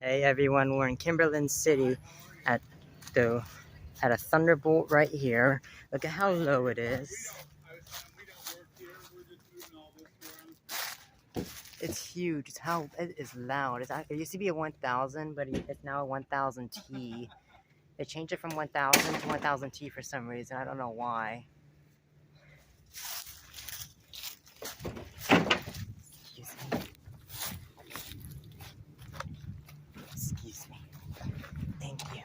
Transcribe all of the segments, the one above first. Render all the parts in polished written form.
Hey everyone, we're in Kimberling City at the a Thunderbolt right here. Look at how low it is. It's huge. It is loud. It used to be a 1000, but it's now a 1000T. They changed it from 1000 to 1000T for some reason. I don't know why. Excuse me. Excuse me. Thank you.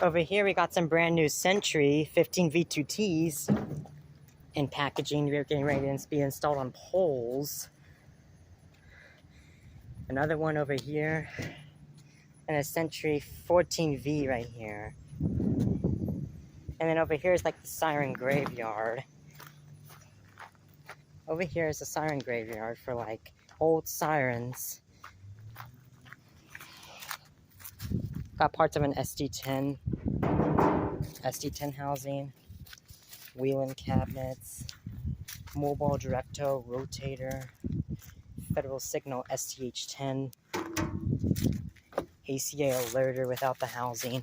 Over here we got some brand new Sentry 15 V2Ts in packaging. We're getting ready to be installed on poles. Another one over here, and a Sentry 14V right here. And then over here is like the Siren graveyard. Over here is a Siren graveyard for like old sirens. Got parts of an SD10 housing, wheeling cabinets, mobile directo rotator, Federal Signal STH10, ACA alerter without the housing,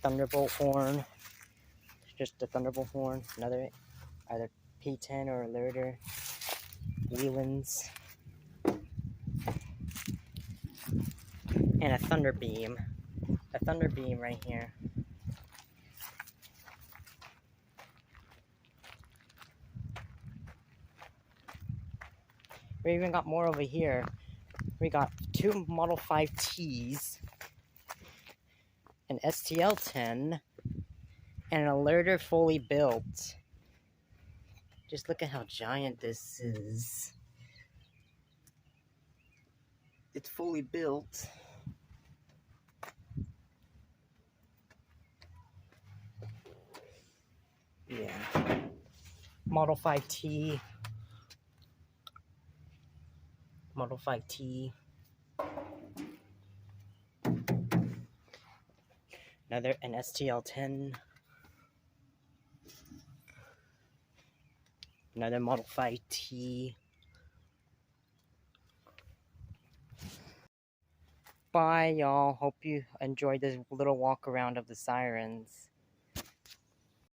Thunderbolt horn, just the Thunderbolt horn, another either P10 or alerter, wheelings, and a thunder beam right here. We even got more over here. We got two Model 5Ts, an STL10, and an alerter fully built. Just look at how giant this is. It's fully built. Yeah. Model 5T. Model 5T. Another an STL10. Another Model 5T. Bye, y'all. Hope you enjoyed this little walk around of the sirens.